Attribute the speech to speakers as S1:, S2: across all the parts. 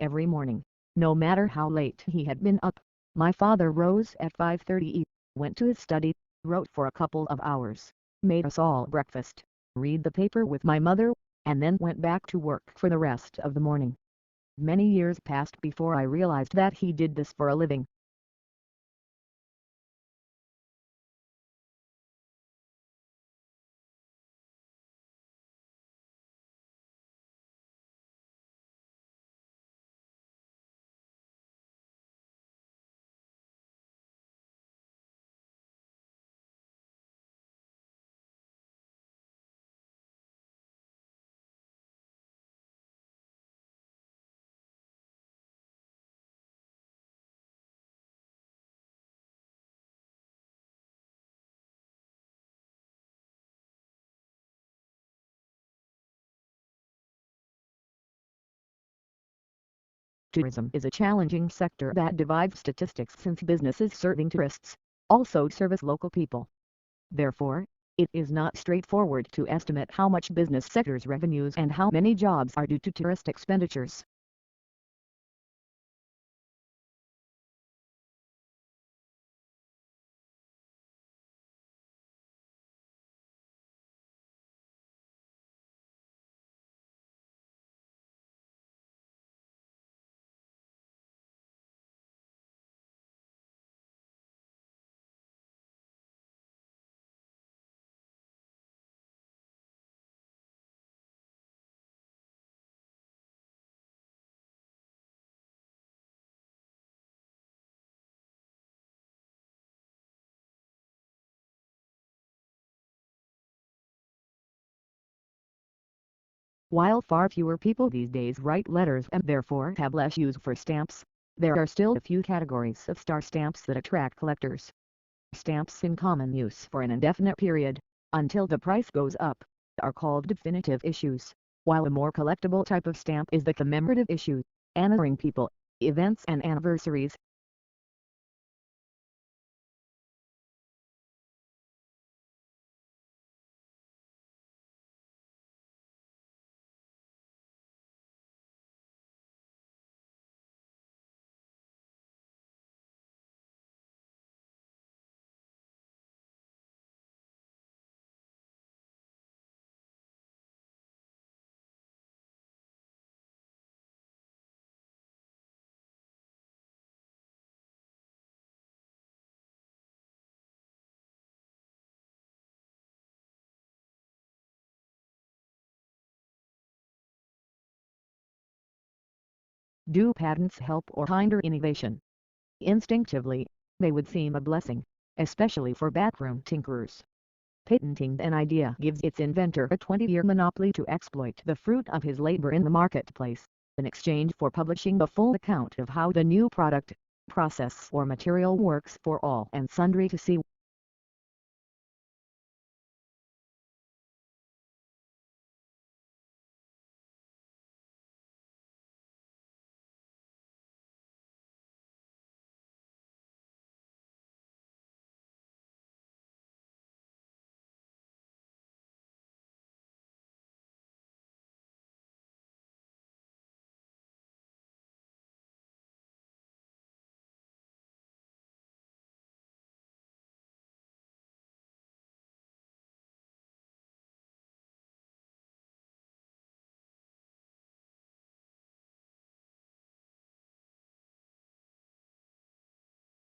S1: Every morning, no matter how late he had been up, my father rose at 5:30, went to his study, wrote for a couple of hours, made us all breakfast, read the paper with my mother, and then went back to work for the rest of the morning. Many years passed before I realized that he did this for a living. Tourism is a challenging sector that divides statistics since businesses serving tourists also service local people. Therefore, it is not straightforward to estimate how much business sector's revenues and how many jobs are due to tourist expenditures. While far fewer people these days write letters and therefore have less use for stamps, there are still a few categories of star stamps that attract collectors. Stamps in common use for an indefinite period, until the price goes up, are called definitive issues, while a more collectible type of stamp is the commemorative issue, honoring people, events and anniversaries. Do patents help or hinder innovation? Instinctively, they would seem a blessing, especially for backroom tinkerers. Patenting an idea gives its inventor a 20-year monopoly to exploit the fruit of his labor in the marketplace, in exchange for publishing a full account of how the new product, process or material works for all and sundry to see.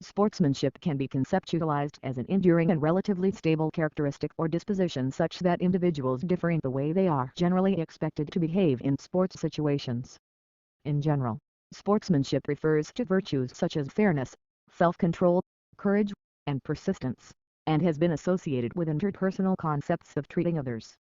S1: Sportsmanship can be conceptualized as an enduring and relatively stable characteristic or disposition such that individuals differing the way they are generally expected to behave in sports situations. In general, sportsmanship refers to virtues such as fairness, self-control, courage, and persistence, and has been associated with interpersonal concepts of treating others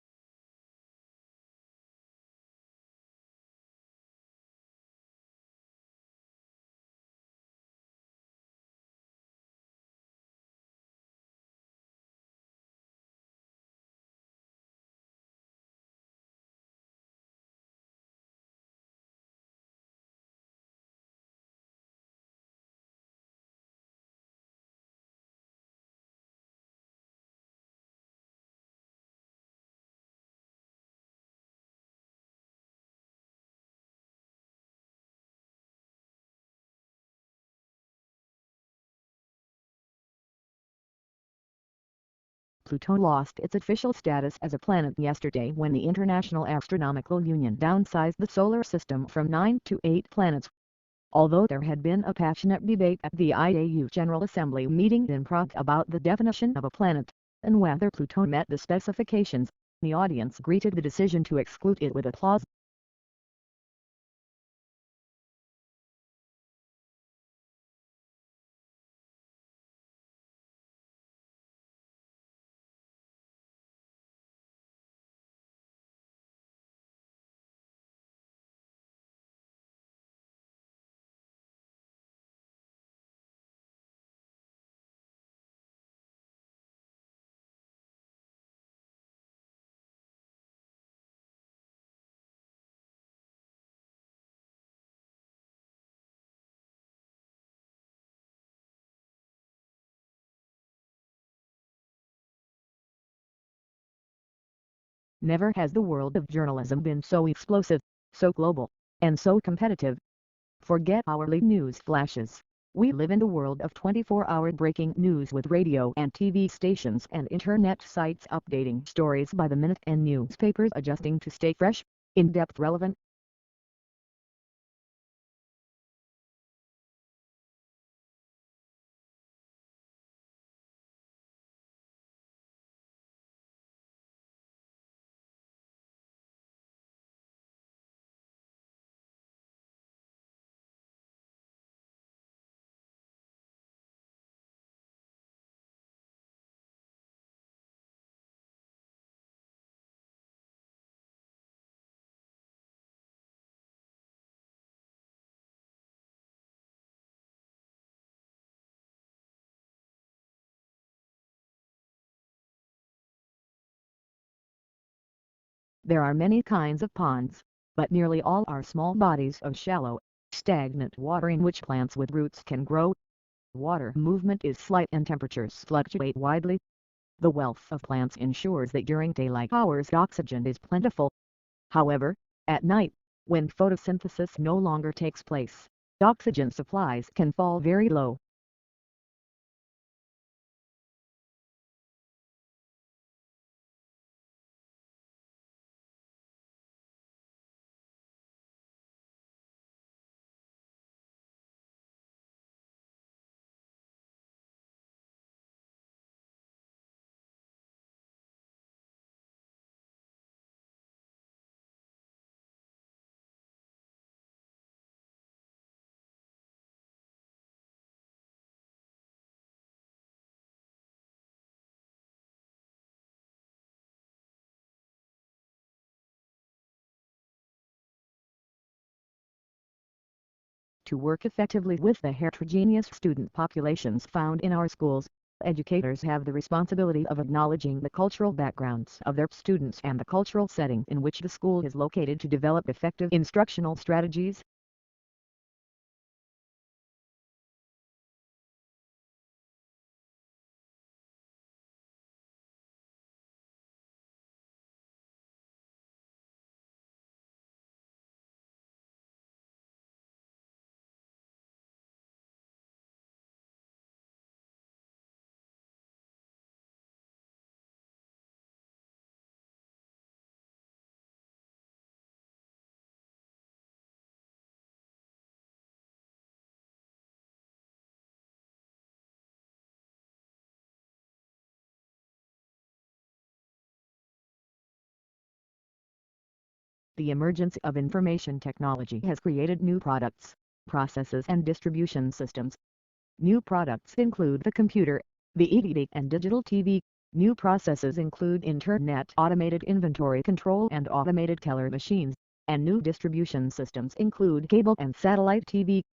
S1: Pluto lost its official status as a planet yesterday when the International Astronomical Union downsized the solar system from 9 to 8 planets. Although there had been a passionate debate at the IAU General Assembly meeting in Prague about the definition of a planet, and whether Pluto met the specifications, the audience greeted the decision to exclude it with applause. Never has the world of journalism been so explosive, so global, and so competitive. Forget hourly news flashes. We live in the world of 24-hour breaking news with radio and TV stations and internet sites updating stories by the minute and newspapers adjusting to stay fresh, in-depth, relevant. There are many kinds of ponds, but nearly all are small bodies of shallow, stagnant water in which plants with roots can grow. Water movement is slight and temperatures fluctuate widely. The wealth of plants ensures that during daylight hours oxygen is plentiful. However, at night, when photosynthesis no longer takes place, oxygen supplies can fall very low. To work effectively with the heterogeneous student populations found in our schools, educators have the responsibility of acknowledging the cultural backgrounds of their students and the cultural setting in which the school is located to develop effective instructional strategies. The emergence of information technology has created new products, processes and distribution systems. New products include the computer, the EDD and digital TV. New processes include internet automated inventory control and automated teller machines, and new distribution systems include cable and satellite TV.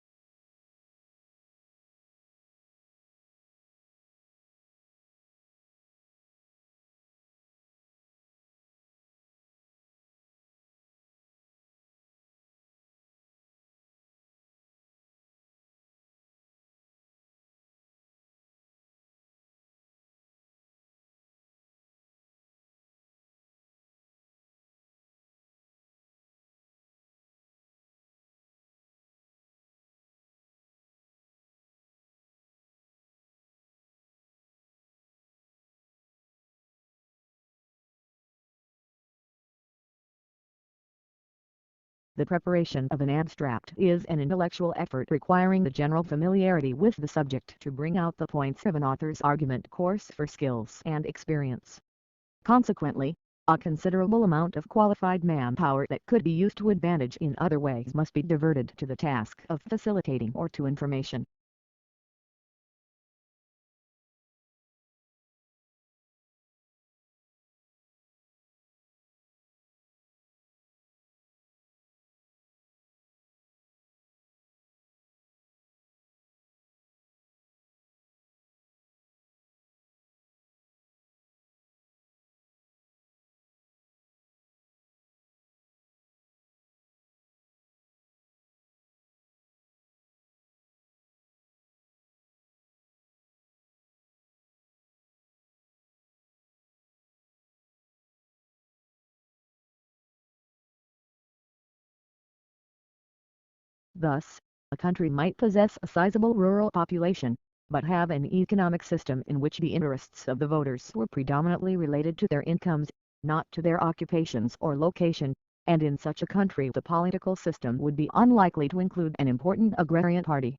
S1: The preparation of an abstract is an intellectual effort requiring the general familiarity with the subject to bring out the points of an author's argument course for skills and experience. Consequently, a considerable amount of qualified manpower that could be used to advantage in other ways must be diverted to the task of facilitating or to information. Thus, a country might possess a sizable rural population, but have an economic system in which the interests of the voters were predominantly related to their incomes, not to their occupations or location, and in such a country the political system would be unlikely to include an important agrarian party.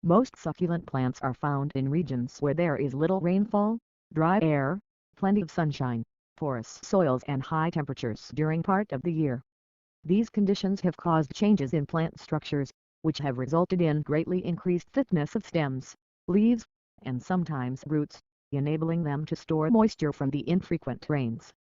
S1: Most succulent plants are found in regions where there is little rainfall, dry air, plenty of sunshine, porous soils and high temperatures during part of the year. These conditions have caused changes in plant structures, which have resulted in greatly increased thickness of stems, leaves, and sometimes roots, enabling them to store moisture from the infrequent rains.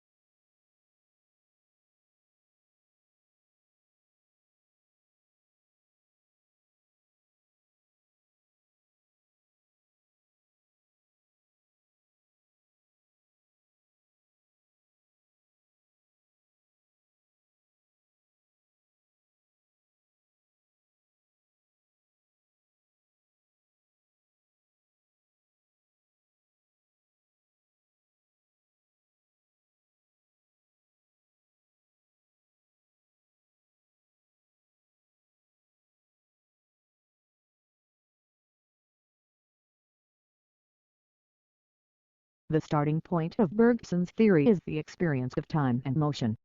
S1: The starting point of Bergson's theory is the experience of time and motion.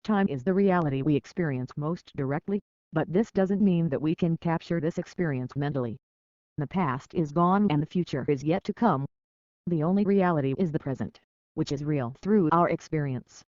S1: Time is the reality we experience most directly, but this doesn't mean that we can capture this experience mentally. The past is gone and the future is yet to come. The only reality is the present, which is real through our experience.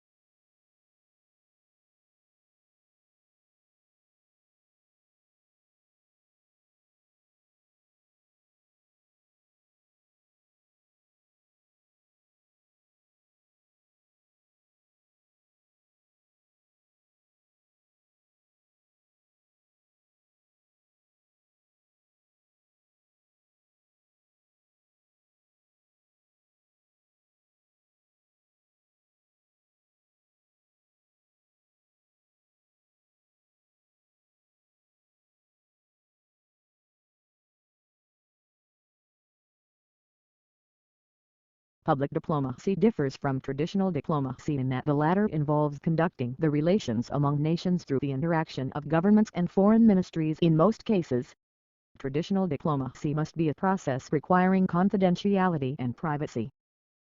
S1: Public diplomacy differs from traditional diplomacy in that the latter involves conducting the relations among nations through the interaction of governments and foreign ministries in most cases. Traditional diplomacy must be a process requiring confidentiality and privacy.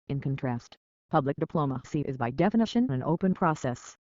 S1: In contrast, public diplomacy is by definition an open process.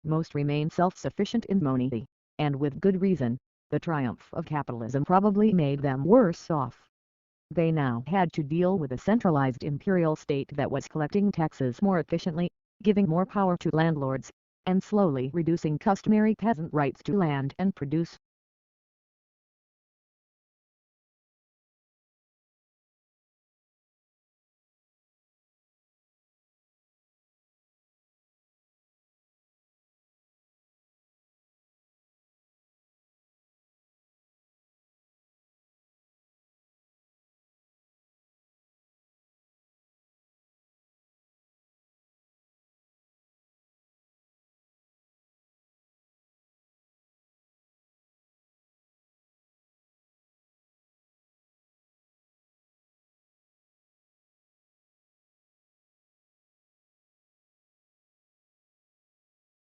S1: Most remain self-sufficient in money, and with good reason. The triumph of capitalism probably made them worse off. They now had to deal with a centralized imperial state that was collecting taxes more efficiently, giving more power to landlords, and slowly reducing customary peasant rights to land and produce.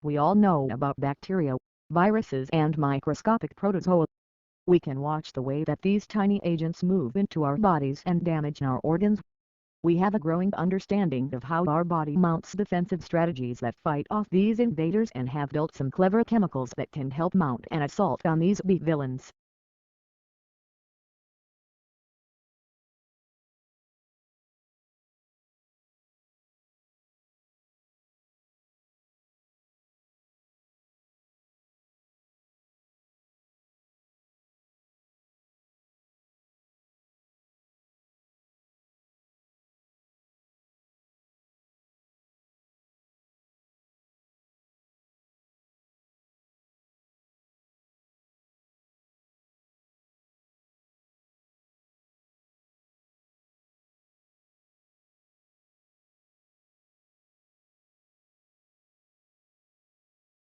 S1: We all know about bacteria, viruses and microscopic protozoa. We can watch the way that these tiny agents move into our bodies and damage our organs. We have a growing understanding of how our body mounts defensive strategies that fight off these invaders and have built some clever chemicals that can help mount an assault on these villains.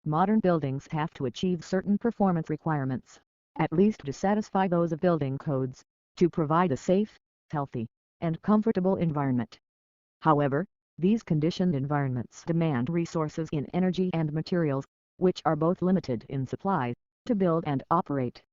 S1: Modern buildings have to achieve certain performance requirements, at least to satisfy those of building codes, to provide a safe, healthy, and comfortable environment. However, these conditioned environments demand resources in energy and materials, which are both limited in supply, to build and operate.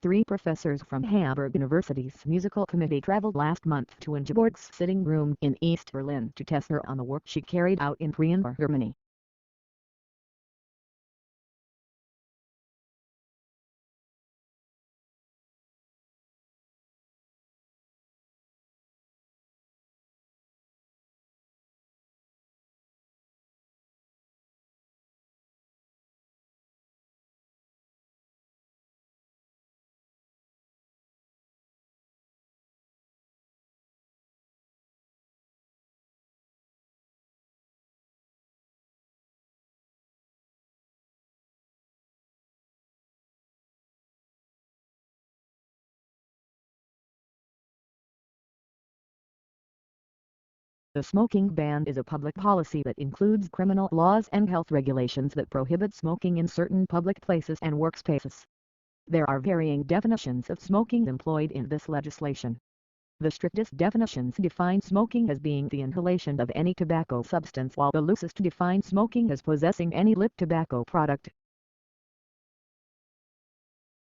S1: Three professors from Hamburg University's musical committee traveled last month to Ingeborg's sitting room in East Berlin to test her on the work she carried out in Prienburg, Germany. The smoking ban is a public policy that includes criminal laws and health regulations that prohibit smoking in certain public places and workspaces. There are varying definitions of smoking employed in this legislation. The strictest definitions define smoking as being the inhalation of any tobacco substance, while the loosest define smoking as possessing any lit tobacco product.